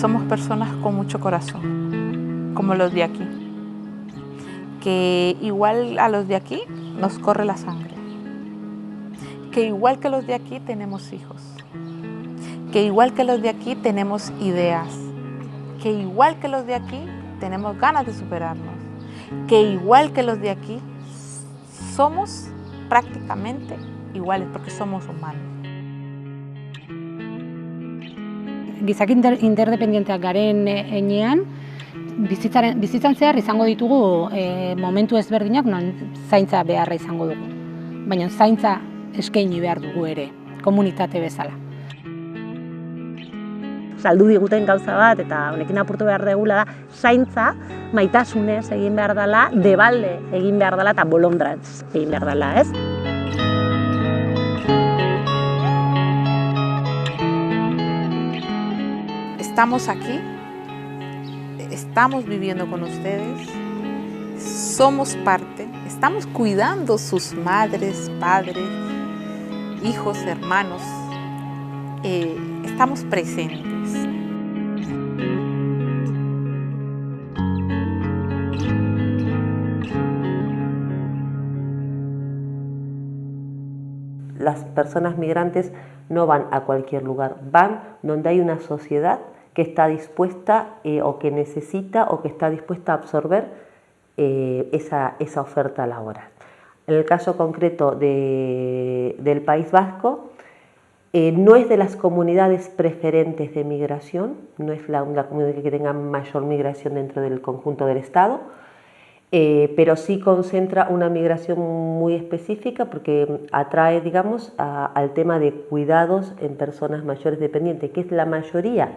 somos personas con mucho corazón, como los de aquí, que igual a los de aquí nos corre la sangre, que igual que los de aquí tenemos hijos, que igual que los de aquí tenemos ideas, que igual que los de aquí tenemos ganas de superarnos, que igual que los de aquí somos prácticamente iguales porque somos humanos. Gizaki interdependenteak garen enean, bizitzan zehar izango ditugu momentu ezberdinak non zaintza beharra izango dugu. Baina zaintza eskaini behar dugu ere, komunitate bezala. Saldu diguten gauza bat eta honekin apurtu behar degula da, zaintza maitasunez egin behar dela, debalde egin behar dela eta bolondratz egin behar dela, ez? Estamos aquí, estamos viviendo con ustedes, somos parte, estamos cuidando sus madres, padres, hijos, hermanos, estamos presentes. Las personas migrantes no van a cualquier lugar, van donde hay una sociedad que está dispuesta o que necesita o que está dispuesta a absorber esa oferta laboral. En el caso concreto del País Vasco, no es de las comunidades preferentes de migración, no es la comunidad que tenga mayor migración dentro del conjunto del Estado, pero sí concentra una migración muy específica porque atrae, digamos, al tema de cuidados en personas mayores dependientes, que es la mayoría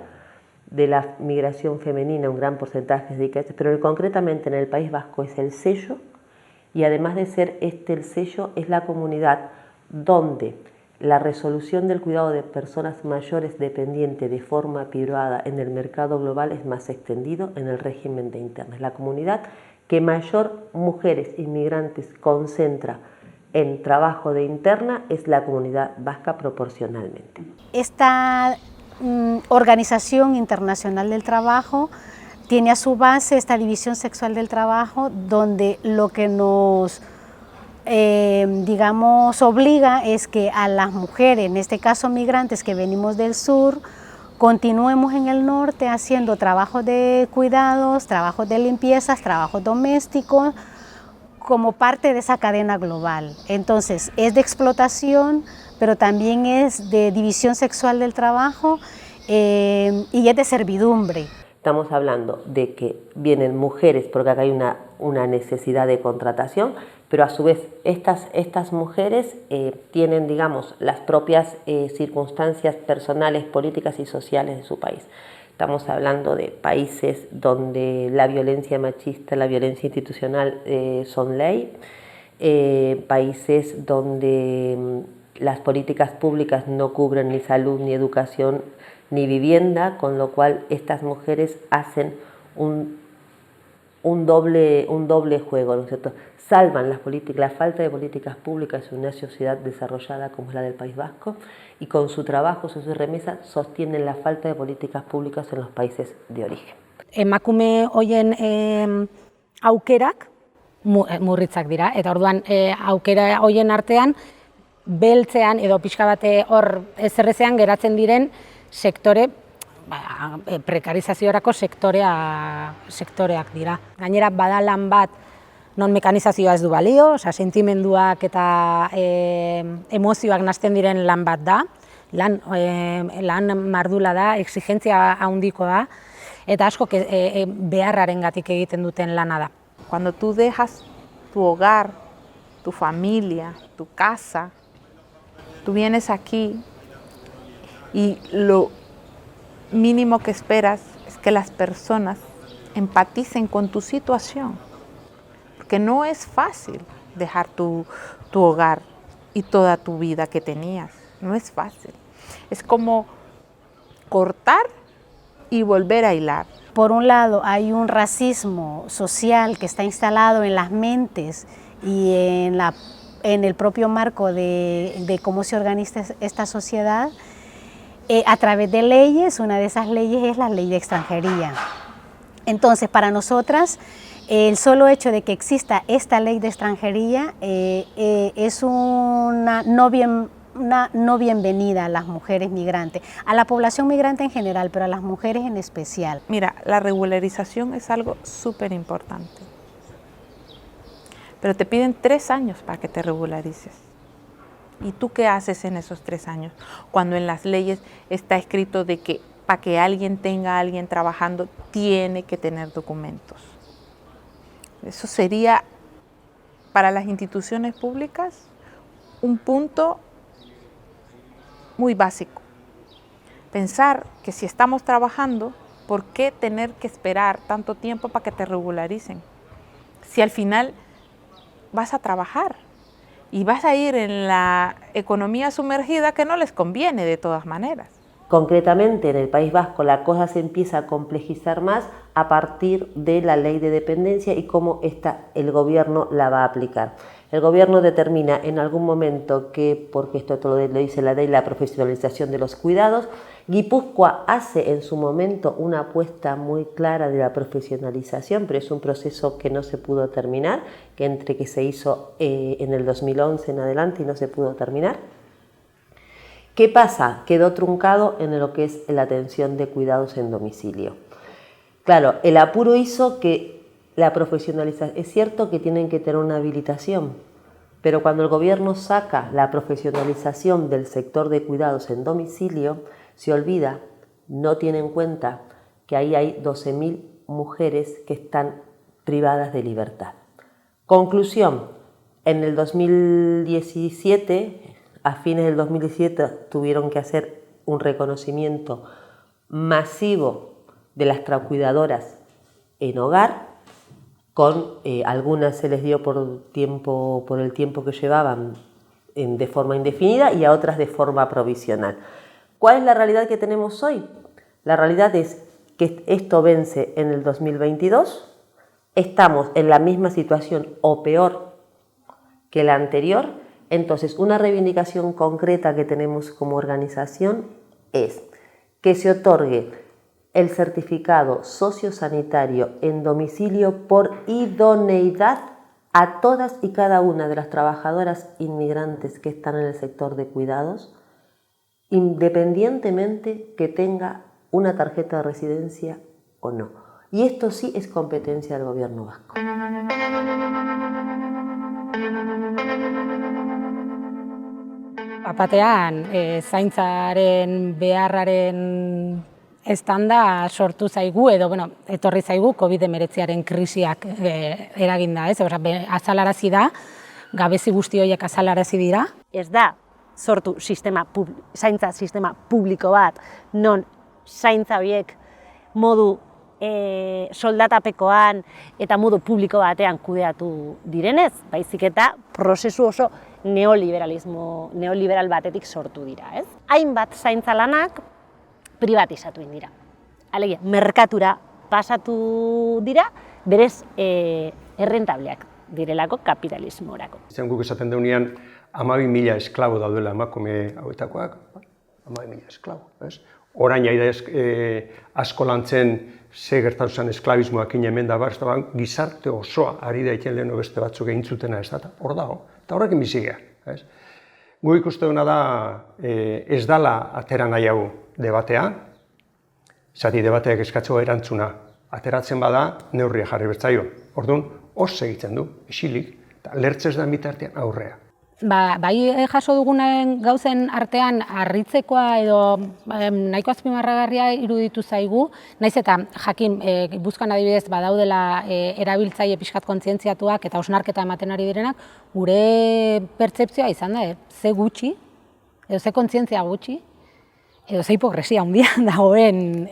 de la migración femenina, un gran porcentaje se dedica a esto, pero concretamente en el País Vasco es el sello, y además de ser el sello, es la comunidad donde la resolución del cuidado de personas mayores dependientes de forma privada en el mercado global es más extendido en el régimen de interna. Es la comunidad que mayor mujeres inmigrantes concentra en trabajo de interna, es la comunidad vasca proporcionalmente. Esta Organización Internacional del Trabajo tiene a su base esta división sexual del trabajo, donde lo que nos digamos, obliga es que a las mujeres, en este caso migrantes que venimos del sur, continuemos en el norte haciendo trabajos de cuidados, trabajos de limpiezas, trabajos domésticos, como parte de esa cadena global. Entonces, es de explotación, pero también es de división sexual del trabajo y es de servidumbre. Estamos hablando de que vienen mujeres, porque acá hay una necesidad de contratación, pero a su vez estas mujeres tienen, digamos, las propias circunstancias personales, políticas y sociales de su país. Estamos hablando de países donde la violencia machista, la violencia institucional son ley, países donde las políticas públicas no cubren ni salud, ni educación, ni vivienda, con lo cual estas mujeres hacen un doble juego, ¿no es cierto? Salvan la falta de políticas públicas en una sociedad desarrollada como es la del País Vasco, y con su trabajo, sus remesas, sostienen la falta de políticas públicas en los países de origen. Emakume hoien aukerak murritzak dira, eta orduan aukera hoien artean beltzean edo pixka bate hor ezerrezean geratzen diren sektore, prekarizaziorako sektoreak dira. Gainera bada lan bat non mekanizazioa ez du balio, sentimenduak eta emozioak nahasten diren lan bat da, lan mardula da, exigentzia handiko da, eta asko beharrarengatik egiten duten lana da. Cuando tú dejas tu hogar, tu familia, tu casa, tú vienes aquí y lo mínimo que esperas es que las personas empaticen con tu situación. Porque no es fácil dejar tu hogar y toda tu vida que tenías. No es fácil. Es como cortar y volver a hilar. Por un lado, hay un racismo social que está instalado en las mentes y en el propio marco de cómo se organiza esta sociedad, a través de leyes. Una de esas leyes es la ley de extranjería. Entonces, para nosotras, el solo hecho de que exista esta ley de extranjería es una no bienvenida a las mujeres migrantes, a la población migrante en general, pero a las mujeres en especial. Mira, la regularización es algo súper importante, pero te piden 3 años para que te regularices. ¿Y tú qué haces en esos 3 años? Cuando en las leyes está escrito de que para que alguien tenga a alguien trabajando, tiene que tener documentos. Eso sería, para las instituciones públicas, un punto muy básico. Pensar que si estamos trabajando, ¿por qué tener que esperar tanto tiempo para que te regularicen? Si al final vas a trabajar y vas a ir en la economía sumergida que no les conviene de todas maneras. Concretamente, en el País Vasco la cosa se empieza a complejizar más a partir de la ley de dependencia y cómo el gobierno la va a aplicar. El gobierno determina en algún momento que, porque esto todo lo dice la ley, la profesionalización de los cuidados. Guipúzcoa hace en su momento una apuesta muy clara de la profesionalización, pero es un proceso que no se pudo terminar, que entre que se hizo en el 2011 en adelante y no se pudo terminar. ¿Qué pasa? Quedó truncado en lo que es la atención de cuidados en domicilio. Claro, el apuro hizo que la profesionalización, es cierto que tienen que tener una habilitación, pero cuando el gobierno saca la profesionalización del sector de cuidados en domicilio, se olvida, no tiene en cuenta que ahí hay 12.000 mujeres que están privadas de libertad. Conclusión, en el 2017, a fines del 2017, tuvieron que hacer un reconocimiento masivo de las cuidadoras en hogar, con algunas se les dio por el tiempo que llevaban de forma indefinida y a otras de forma provisional. ¿Cuál es la realidad que tenemos hoy? La realidad es que esto vence en el 2022, estamos en la misma situación o peor que la anterior. Entonces, una reivindicación concreta que tenemos como organización es que se otorgue el certificado sociosanitario en domicilio por idoneidad a todas y cada una de las trabajadoras inmigrantes que están en el sector de cuidados, independientemente que tenga una tarjeta de residencia o no. Y esto sí es competencia del gobierno vasco. Batean, zaintzaren beharraren estanda sortu zaigu, edo etorri zaigu COVID-19aren krisiak eraginda, ez? Azalarazi da, gabezi guzti horiek azalarazi dira. Ez da sortu zaintza sistema publiko bat, non zaintza horiek modu soldatapekoan eta modu publiko batean kudeatu direnez, baizik eta prozesu oso neoliberal batetik sortu dira, ez? Hainbat zaintza lanak privatizatu dira. Alegia, merkatura pasatu dira, berez errentableak direlako kapitalismorako. Guk esaten deunean 12.000 esklabo daudela emakume hauetakoak, 12.000 esklabo, ez? Orain asko lantzen ze gertatu zen esklabismoak hemen da bar, gizarte osoa ari daiken leheno beste batzuk egin zutena ez da, hor dago, eta horrekin bizi gea. Gu ikuste duna da ez dala atera nahi hau debatea, zati debateak eskatzeko erantzuna ateratzen bada neurria jarri bertzaio. Orduan, hor segitzen du, isilik, eta lertzez da bitartean aurrea. Bai jaso dugunen gauzen artean harritzekoa edo nahiko azpimarragarria iruditu zaigu, naiz eta jakin Gipuzkoan adibidez badaudela erabiltzaile pixkat kontzientziatuak eta hausnarketa ematen ari direnak, gure pertzepzioa izan da, ze gutxi, edo ze kontzientzia gutxi, edo ze hipokresia handia dagoen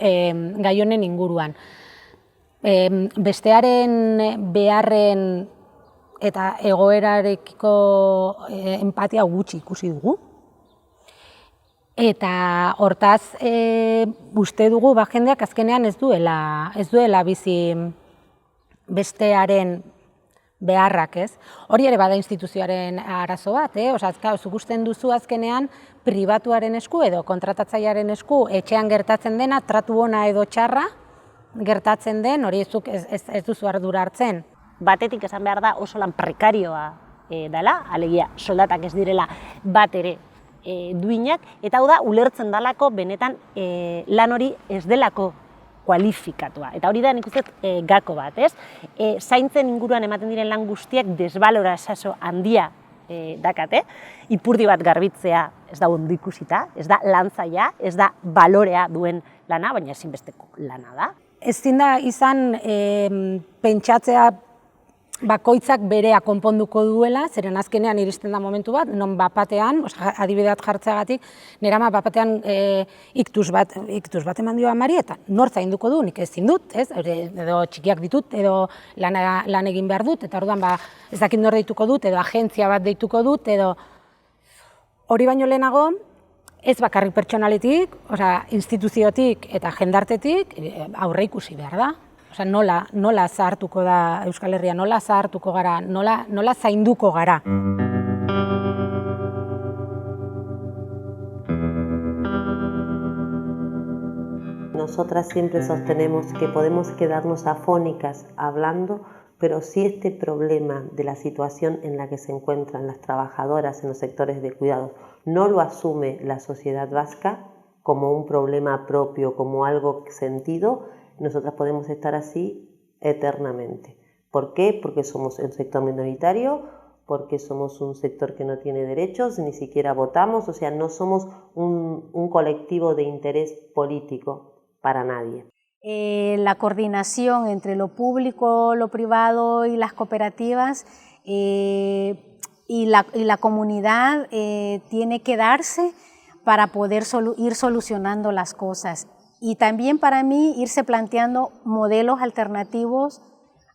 gai honen inguruan. Bestearen beharren eta egoerarekiko empatia gutxi ikusi dugu. Eta hortaz, uste dugu jendeak azkenean ez duela bizi bestearen beharrak, ez? Hori ere bada instituzioaren arazo bat, Osea, zuk usten duzu azkenean pribatuaren esku edo kontratatzailearen esku etxean gertatzen dena, tratu ona edo txarra gertatzen den, hori zuk ez duzu ardura hartzen. Batetik esan behar da oso lan prekarioa dela, alegia soldatak ez direla bat ere duinak, eta hau da ulertzen dalako benetan lan hori ez delako kualifikatua. Eta hori da nik uste gako bat, ez? Zaintzen inguruan ematen diren lan guztiak desbalorazio handia dakate, ipurdi bat garbitzea ez da ondo ikusita, ez da lantzaia, ez da balorea duen lana, baina ezinbesteko lana da. Ezin da izan pentsatzea bakoitzak berea konponduko duela, zeren azkenean iristen da momentu bat, non bapatean, adibideat jartzeagatik, nire ama bapatean iktus bat eman dio amari, eta nor zainduko du, nik ezin dut, edo txikiak ditut, edo lan egin behar dut, eta orduan ez dakit nor deituko dut, edo agentzia bat deituko dut, edo hori baino lehenago, ez bakarrik pertsonaletik, instituziotik eta jendartetik aurre ikusi behar da. Osea, nola zahartuko da Euskal Herria, nola zahartuko gara, nola zainduko gara. Nosotras siempre sostenemos que podemos quedarnos afónicas hablando, pero si este problema de la situación en la que se encuentran las trabajadoras en los sectores de cuidados no lo asume la sociedad vasca como un problema propio, como algo sentido, nosotras podemos estar así eternamente. ¿Por qué? Porque somos un sector minoritario, porque somos un sector que no tiene derechos, ni siquiera votamos, o sea, no somos un colectivo de interés político para nadie. La coordinación entre lo público, lo privado y las cooperativas y la comunidad tiene que darse para poder ir solucionando las cosas. Y también para mí irse planteando modelos alternativos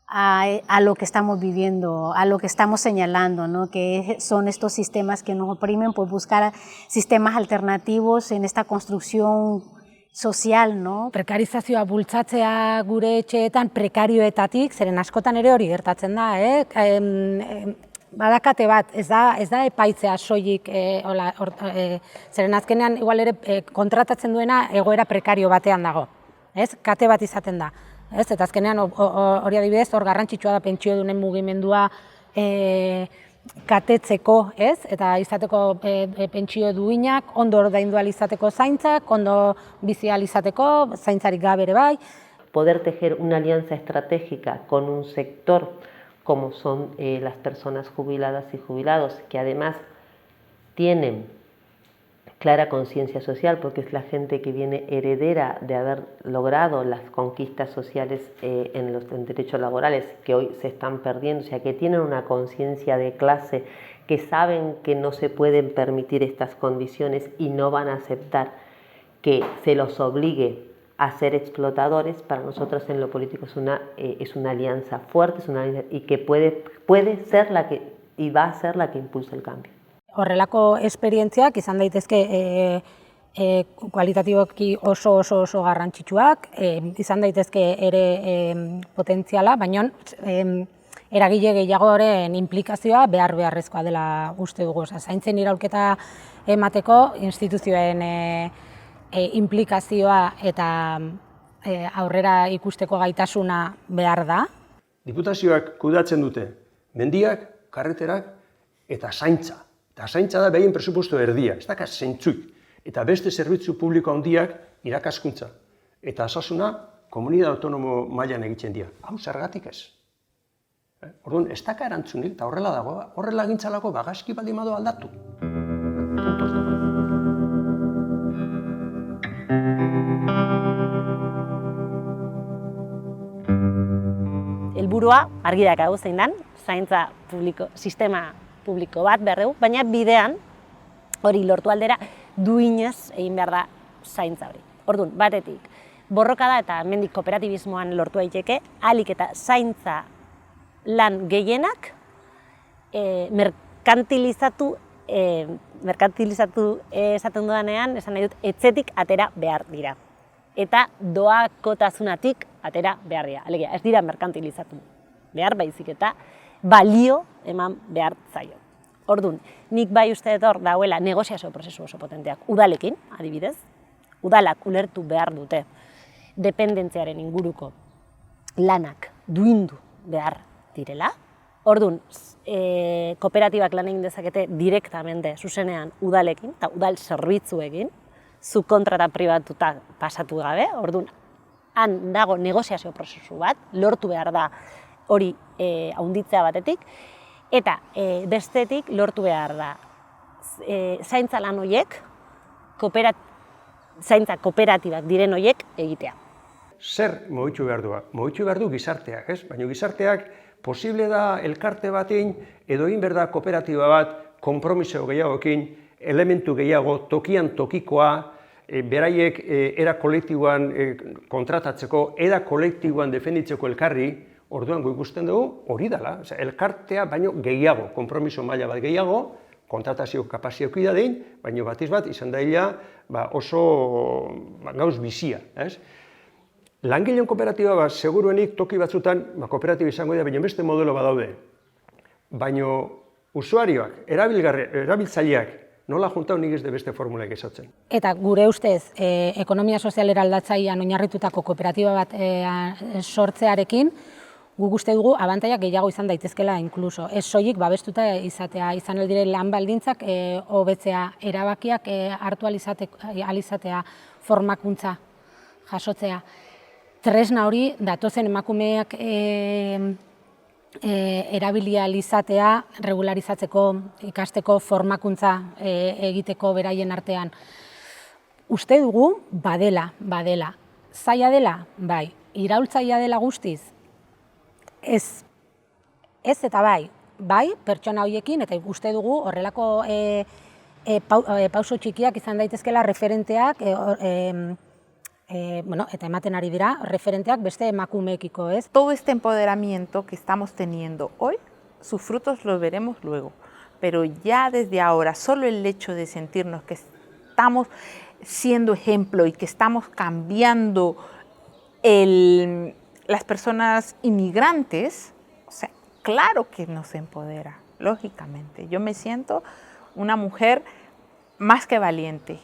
a lo que estamos viviendo, a lo que estamos señalando, ¿no? Que son estos sistemas que nos oprimen, pues buscar sistemas alternativos en esta construcción sozial, no? Prekarizazioa bultzatzea gure etxeetan prekarioetatik, zeren askotan ere hori gertatzen da, badakate bat, ez da epaitzea soilik, zeren azkenean igual ere kontratatzen duena egoera prekario batean dago, kate bat izaten da, eta azkenean hori adibidez hor garrantzitsua da pentsiodunen mugimendua katetzeko, eta izateko pentsio duinak, ondo ordaindu ahal izateko zaintzak, ondo bizi ahal izateko, zaintzarik gabe ere bai. Poder tejer una alianza estratégica con un sector como son las personas jubiladas y jubilados, que además tienen clara conciencia social, porque es la gente que viene heredera de haber logrado las conquistas sociales en derechos laborales que hoy se están perdiendo, o sea, que tienen una conciencia de clase, que saben que no se pueden permitir estas condiciones y no van a aceptar que se los obligue a ser explotadores. Para nosotros en lo político es una alianza fuerte, es una alianza, y que puede ser la que, y va a ser la que impulse el cambio. Horrelako esperientziak izan daitezke kualitatiboki oso garrantzitsuak, izan daitezke ere potentziala, baina eragile gehiagoren inplikazioa beharrezkoa dela uste dugu. Zaintzen iraulketa emateko instituzioen inplikazioa eta aurrera ikusteko gaitasuna behar da. Diputazioak kudeatzen dute mendiak, karreterak eta zaintza. Eta zaintza da behien presupuesto erdia, ez dakaz zeintzuik. Eta beste zerbitzu publiko handiak irakaskuntza. Eta osasuna komunidade autonomo mailan egiten dira. Hau zergatik ez. Orduan, ez daka erantzunik, eta horrela dago, horrela gintzalako bagazki baldin badu aldatu. Helburua argi daukagu zein den, zaintza publiko, sistema publiko bat behar dugu, baina bidean hori lortu aldera duinez egin behar da zaintza hori. Orduan, batetik, borrokada eta hemendik kooperatibismoan lortu daiteke, ahalik eta zaintza lan gehienak merkantilizatu esaten dudanean, esan nahi dut, etxetik atera behar dira. Eta doakotasunatik atera behar dira. Alegia, ez dira merkantilizatu behar, baizik eta balio eman behar zaio. Orduan, nik bai uste dut hor dauela negoziazio prozesu oso potenteak udalekin, adibidez, udalak ulertu behar dute dependentziaren inguruko lanak duindu behar direla. Orduan, kooperatibak lan egin dezakete direktamente, zuzenean udalekin, eta udal zerbitzuekin, subkontrata pribatuta pasatu gabe. Orduan, han dago negoziazio prozesu bat, lortu behar da hori handitzea batetik, eta bestetik lortu behar da zaintza lan horiek, zaintza kooperatibak diren horiek egitea. Zer mugitu behar du? Mugitu behar du gizarteak, ez? Baina gizarteak posible da elkarte batein edo egin behar da kooperatiba bat konpromiso gehiagoekin, elementu gehiago, tokian tokikoa, beraiek era kolektiboan kontratatzeko, era kolektiboan defenditzeko elkarri, orduan gu ikusten dugu hori dela. Elkartea baino gehiago, konpromiso maila bat gehiago, kontratazio kapazioki da dein, baina batiz bat izan daila oso gauz bizia. Langileen kooperatiba seguruenik toki batzutan kooperatiba izango dira, baina beste modelo badaude. Baina usuarioak, erabiltzaileak, nola juntau nik ez de beste formulaik esatzen. Eta gure ustez, ekonomia sozialera aldatzailean oinarritutako kooperatiba bat sortzearekin, guk uste dugu abantaiak gehiago izan daitezkela inkluso. Ez soilik babestuta izatea, izan aldire lan baldintzak hobetzea, erabakiak hartu alizatea, formakuntza jasotzea. Tresna hori datozen emakumeak erabilia izatea, regularizatzeko, ikasteko, formakuntza egiteko beraien artean. Uste dugu, badela. Zaila dela, bai. Iraultzailea dela guztiz? Ez eta bai, pertsona horiekin, eta uste dugu horrelako pauso txikiak izan daitezkela referenteak, eta ematen ari dira, referenteak beste emakumeekiko, ez? Todo este empoderamiento que estamos teniendo hoy, sus frutos los veremos luego. Pero ya desde ahora, solo el hecho de sentirnos que estamos siendo ejemplo y que estamos cambiando las personas inmigrantes, o sea, claro que nos empodera, lógicamente. Yo me siento una mujer más que valiente.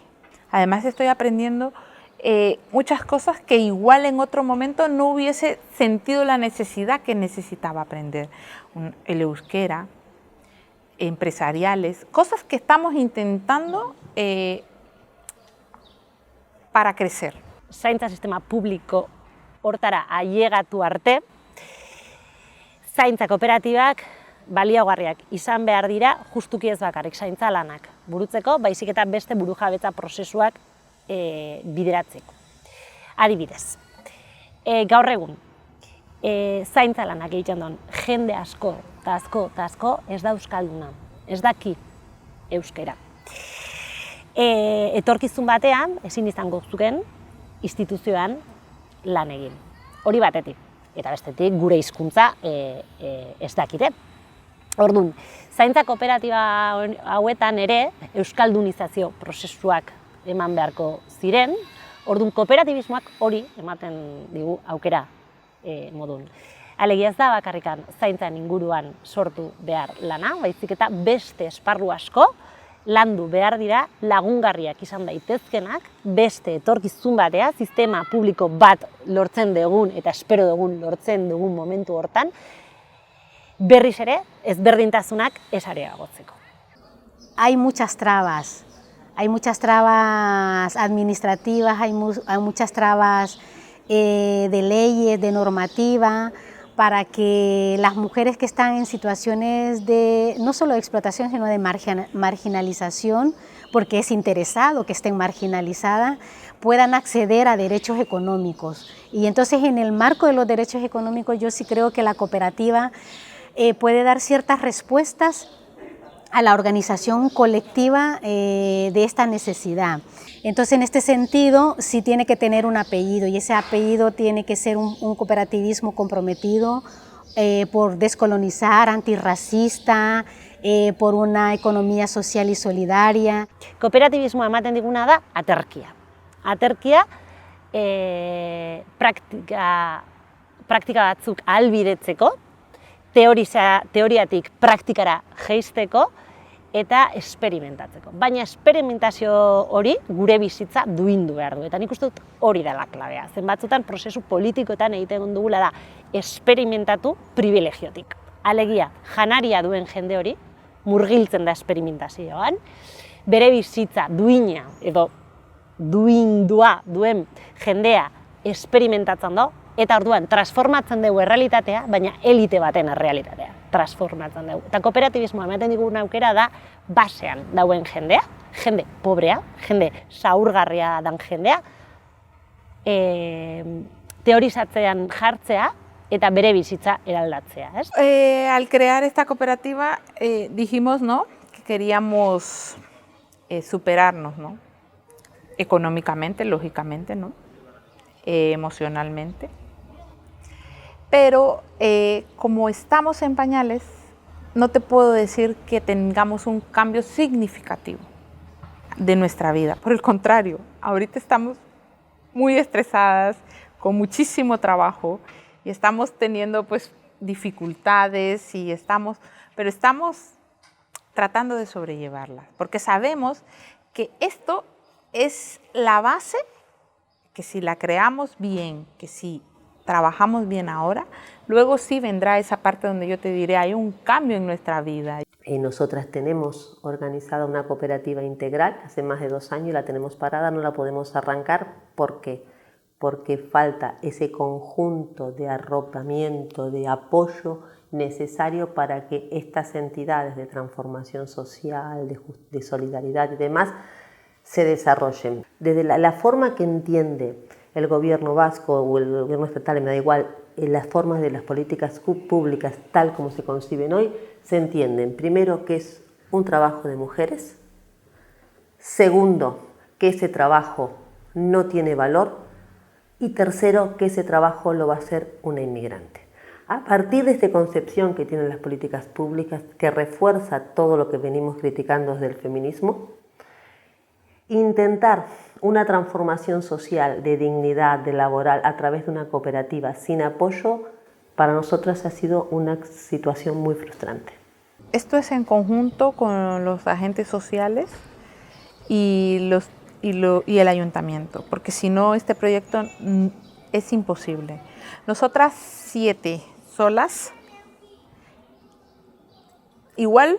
Además estoy aprendiendo muchas cosas que igual en otro momento no hubiese sentido la necesidad que necesitaba aprender. El euskera, empresariales, cosas que estamos intentando para crecer. Zaintza sistema publiko hortara ailegatu arte, zaintza kooperatibak baliagarriak izan behar dira justuki ez bakarrik zaintza lanak burutzeko, baizik eta beste burujabetza prozesuak bideratzeko. Adibidez, gaur egun, zaintza lanak egiten duen jende asko ez da euskalduna, ez daki euskera. Etorkizun batean, ezin izango zuken, instituzioan lan egin. Hori batetik, eta bestetik gure hizkuntza ez dakite. Orduan, zaintza kooperatiba hauetan ere euskaldunizazio prozesuak eman beharko ziren, orduan kooperatibismoak hori ematen digu aukera modun. Alegia ez da bakarrikan zaintzan inguruan sortu behar lana, baizik eta beste esparru asko landu behar dira lagungarriak izan daitezkenak, beste etorkizun batea, sistema publiko bat lortzen dugun eta espero dugun lortzen dugun momentu hortan, berriz ere ezberdintasunak ez areagotzeko. Hay muchas trabas administrativas, hay muchas trabas de leyes, de normativa, para que las mujeres que están en situaciones de, no solo de explotación, sino de marginalización, porque es interesado que estén marginalizadas, puedan acceder a derechos económicos. Y entonces en el marco de los derechos económicos yo sí creo que la cooperativa puede dar ciertas respuestas a la organización colectiva de esta necesidad. Entonces, en este sentido, sí tiene que tener un apellido, y ese apellido tiene que ser un cooperativismo comprometido por descolonizar, antirracista, por una economía social y solidaria. Kooperatibismoa ematen diguna da aterkia. Aterkia praktika batzuk ahalbidetzeko, teoriatik praktikara jeisteko eta esperimentatzeko. Baina esperimentazio hori gure bizitza duindu behar du, eta nik uste dut hori dela klabea. Zenbatzutan prozesu politikoetan egiten dugula da esperimentatu privilegiotik. Alegia, janaria duen jende hori, murgiltzen da esperimentazioan, bere bizitza duina edo duindua duen jendea esperimentatzen da, eta orduan transformatzen dugu errealitatea, baina elite baten errealitatea transformatzen dugu. Eta kooperatibismoa ematen digun aukera da basean dauen jendea, jende pobrea, jende zaurgarria dan jendea, teorizatzean jartzea eta bere bizitza eraldatzea. ¿Es? Al crear esta cooperativa dijimos, ¿no?, que queríamos superarnos, ¿no?, económicamente, lógicamente, ¿no?, emocionalmente. Pero como estamos en pañales, no te puedo decir que tengamos un cambio significativo de nuestra vida. Por el contrario, ahorita estamos muy estresadas, con muchísimo trabajo y estamos teniendo pues dificultades pero estamos tratando de sobrellevarlas, porque sabemos que esto es la base, que si la creamos bien, que si trabajamos bien ahora, luego sí vendrá esa parte donde yo te diré, hay un cambio en nuestra vida. Nosotras tenemos organizada una cooperativa integral, hace más de 2 años la tenemos parada, no la podemos arrancar. ¿Por qué? Porque falta ese conjunto de arropamiento, de apoyo necesario para que estas entidades de transformación social, de solidaridad y demás se desarrollen. Desde la forma que entiende el gobierno vasco o el gobierno estatal, me da igual, las formas de las políticas públicas tal como se conciben hoy, se entienden. Primero, que es un trabajo de mujeres. Segundo, que ese trabajo no tiene valor. Y tercero, que ese trabajo lo va a hacer una inmigrante. A partir de esta concepción que tienen las políticas públicas, que refuerza todo lo que venimos criticando desde el feminismo, intentar una transformación social de dignidad, de laboral, a través de una cooperativa sin apoyo, para nosotras ha sido una situación muy frustrante. Esto es en conjunto con los agentes sociales y el ayuntamiento, porque si no este proyecto es imposible. Nosotras 7 solas, igual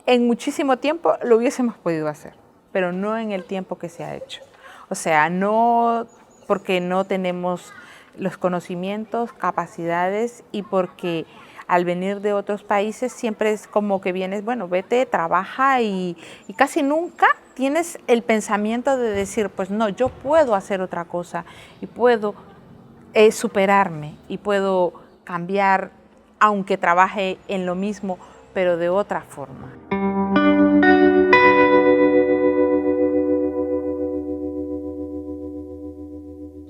en muchísimo tiempo lo hubiésemos podido hacer, pero no en el tiempo que se ha hecho. O sea, no porque no tenemos los conocimientos, capacidades y porque al venir de otros países siempre es como que vienes, bueno, vete, trabaja y casi nunca tienes el pensamiento de decir, pues no, yo puedo hacer otra cosa y puedo superarme y puedo cambiar, aunque trabaje en lo mismo, pero de otra forma.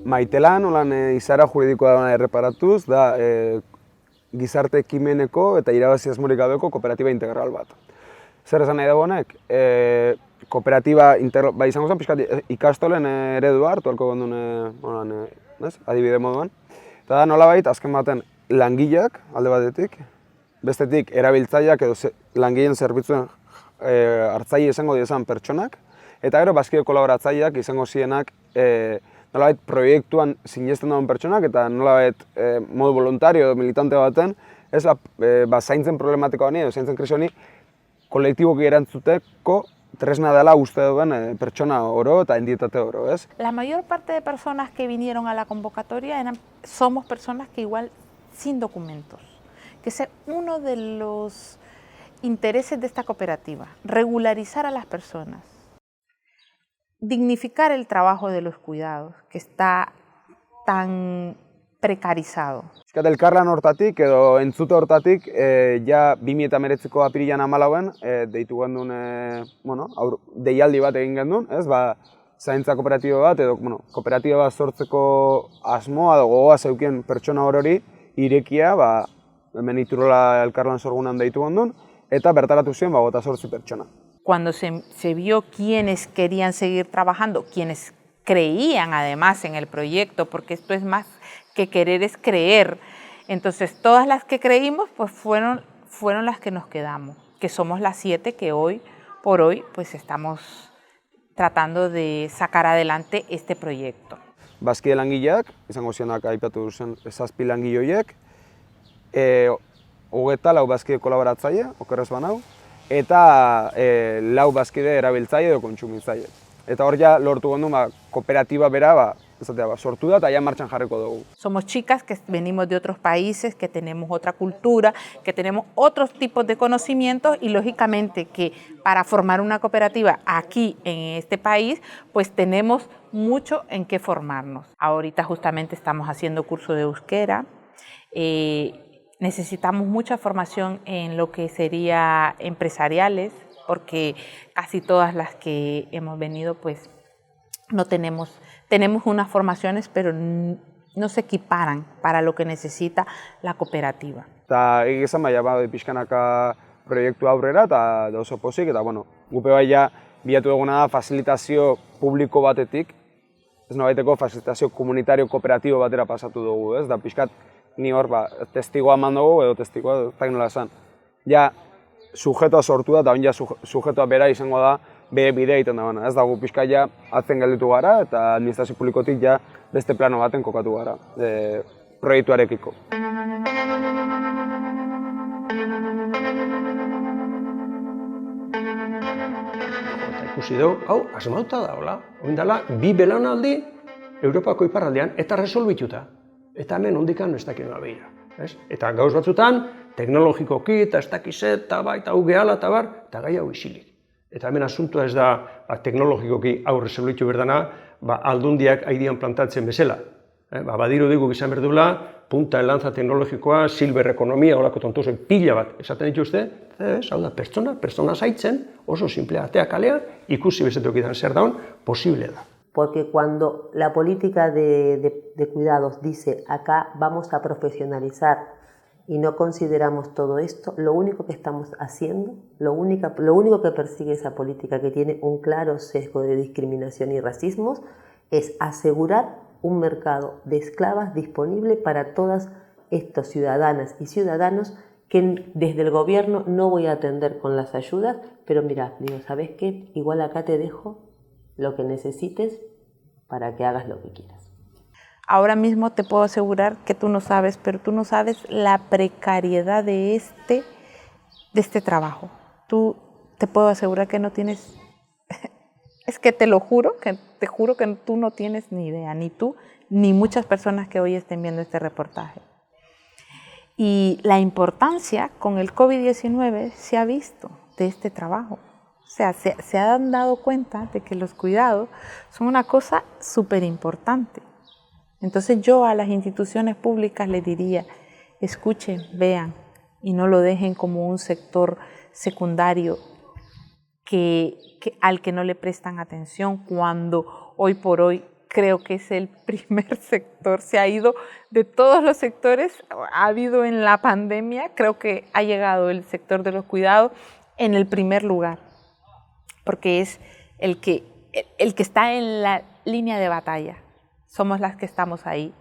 Maitelan, holan izara juridikoa da erreparatuz, da gizarte ekimeneko eta irabazi asmorik gabeko kooperatiba integral bat. Zer esan nahi dago honek? Kooperatiba integral, izango zen pixkat ikastolen eredua hartu halko gondun adibide moduan. Eta da nolabait, azken baten langileak alde batetik, bestetik erabiltzaileak edo langileen zerbitzuen hartzaile izango diezan pertsonak, eta gero bazkide kolaboratzaileak izango zienak nolabait proiektuan sinesten dauen pertsonak eta nolabait modu voluntario edo militante baten ez zaintzen problematiko honi edo zaintzen krisi honi kolektiboki erantzuteko tresna dela uste duen pertsona oro eta entitate oro, ¿es? La mayor parte de personas que vinieron a la convocatoria somos personas que igual sin documentos, que es uno de los intereses de esta cooperativa, regularizar a las personas. Dignificar el trabajo de los cuidados, que está tan precarizado. Elkarlan hortatik edo entzute hortatik, ja 2019ko apirilan 14 deitu gendun, deialdi bat egin gendun, ez? Zaintza kooperatiba bat edo kooperatiba bat sortzeko asmoa edo gogoa zeukien pertsona orori irekia, hemen Iturola elkarlan sorgunan deitu gendun, eta bertaratu ziren 28 pertsona. Cuando se vio quienes querían seguir trabajando, quienes creían además en el proyecto, porque esto es más que querer, es creer Entonces, todas las que creímos, pues fueron las que nos quedamos, que somos las 7 que hoy por hoy pues estamos tratando de sacar adelante este proyecto. Bazkide langileak, izango zienak aipatu zen 7 langile horiek, 24 bazkide kolaboratzaile, okerrez banau, eta 4 bazkide erabiltzaile edo kontsumitzaile. Eta hor ja lortu gondun kooperatiba bera sortu da eta ja martxan jarriko dugu. Somos chicas que venimos de otros países, que tenemos otra cultura, que tenemos otros tipos de conocimientos y lógicamente que para formar una cooperativa aquí en este país, pues tenemos mucho en qué formarnos. Ahorita justamente estamos haciendo curso de euskera, necesitamos mucha formación en lo que sería empresariales, porque casi todas las que hemos venido pues no tenemos unas formaciones, pero no se equiparan para lo que necesita la cooperativa. Eta egizan pixkanaka proiektu aurrera eta oso pozik, eta gupe bai ja bilatu eguna da fasilitazio publiko batetik, ez nobaiteko fasilitazio komunitario kooperatibo batera pasatu dugu, ez? Da pixkat ni hor testigoa eman dugu edo testigoa ez dakit nola esan. Ja sujetoa sortu da eta hon ja sujetoa bera izango da bere bidea egiten da, ez dago pixka ja atzen gelditu gara eta administrazio publikotik ja beste plano baten kokatu gara proiektuarekiko. Eta ikusi dugu, hau, asmauta da, hola, oin dela, 2 belaunaldi Europako iparraldean eta resolbituta. Eta hemen ondikan ez dakit nola behira. Eta gauz batzutan, teknologikoki eta ez dakizet, eta hau gehala eta bar, eta gai hau isilik. Eta hemen asuntua ez da teknologikoki aurre zeluitu berdana, aldundiak haidian plantatzen bezala. Badiru digu gizan berdula, punta de lanza teknologikoa, silver ekonomia, horako tontozen pila bat esaten dituzte, hau da, pertsona zaitzen, oso simplea, atea kalea, ikusi bezetokidan zer daun, posible da. Porque cuando la política de cuidados dice acá vamos a profesionalizar y no consideramos todo esto, lo único que estamos haciendo, lo único que persigue esa política que tiene un claro sesgo de discriminación y racismos es asegurar un mercado de esclavas disponible para todas estas ciudadanas y ciudadanos que desde el gobierno no voy a atender con las ayudas, pero mira, digo, ¿sabes qué? Igual acá te dejo lo que necesites para que hagas lo que quieras. Ahora mismo te puedo asegurar que tú no sabes, pero tú no sabes la precariedad de este trabajo. Te puedo asegurar que no tienes, es que te juro que tú no tienes ni idea, ni tú, ni muchas personas que hoy estén viendo este reportaje. Y la importancia con el COVID-19 se ha visto de este trabajo. O sea, se han dado cuenta de que los cuidados son una cosa súper importante. Entonces yo a las instituciones públicas les diría, escuchen, vean y no lo dejen como un sector secundario al que no le prestan atención, cuando hoy por hoy creo que es el primer sector, se ha ido de todos los sectores, ha habido en la pandemia, creo que ha llegado el sector de los cuidados en el primer lugar, porque es el que está en la línea de batalla. Somos las que estamos ahí,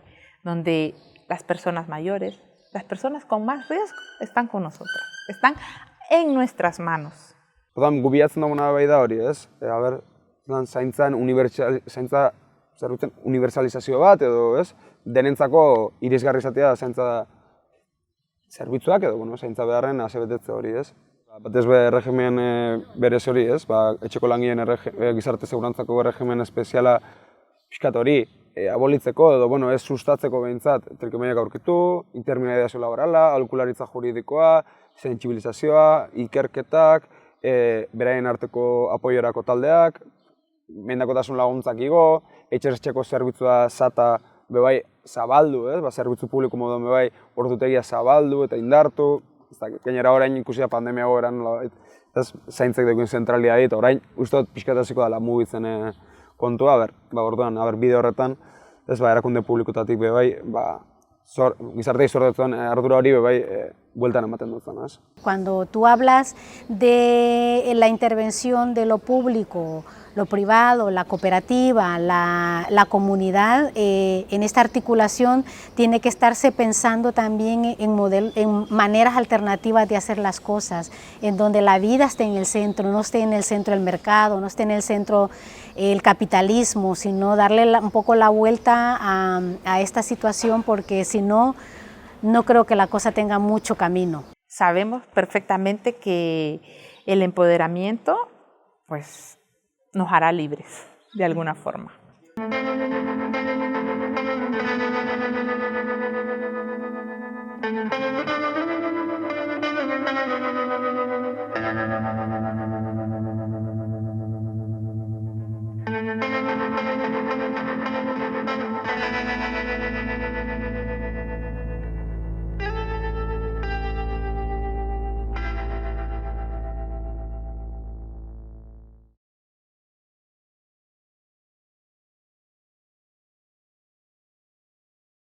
donde las personas mayores, las personas con más riesgo están con nosotras, están en nuestras manos. Orduan, gu bilatzen duguna bai da hori, ez? Zaintzan unibertsalizazio bat edo, ez? Denentzako irisgarri izatea zaintza zerbitzuak edo, zaintza beharren asebetetze hori, ez? Batez be regimen berez hori, ez? Etxeko langileen gizarte segurantzako regimen espeziala pixkat hori abolitzeko edo, ez sustatzeko behintzat trikimaiak aurkitu, intermediazio laborala, aholkularitza juridikoa, sentsibilizazioa, ikerketak, beraien arteko apoiorako taldeak, mendakotasun laguntzak igo, etxertxeko zerbitzua SATA bebai zabaldu, zerbitzu publiko moduan bebai ordutegia zabaldu eta indartu, gainera orain ikusi da pandemia goeran, zaintzek dekuen zentralia dit, orain uste pixkataziko dela mugitzen kontua, orduan, bide horretan, erakunde publikotatik bebai, gizartei zordetzen ardura hori bebai bueltan ematen duzuna, ez? Cuando tú hablas de la intervención de lo público, lo privado, la cooperativa, la comunidad, en esta articulación tiene que estarse pensando también en maneras alternativas de hacer las cosas, en donde la vida esté en el centro, no esté en el centro el mercado, no esté en el centro el capitalismo, sino darle un poco la vuelta a esta situación, porque si no, no creo que la cosa tenga mucho camino. Sabemos perfectamente que el empoderamiento, pues, nos hará libres de alguna forma.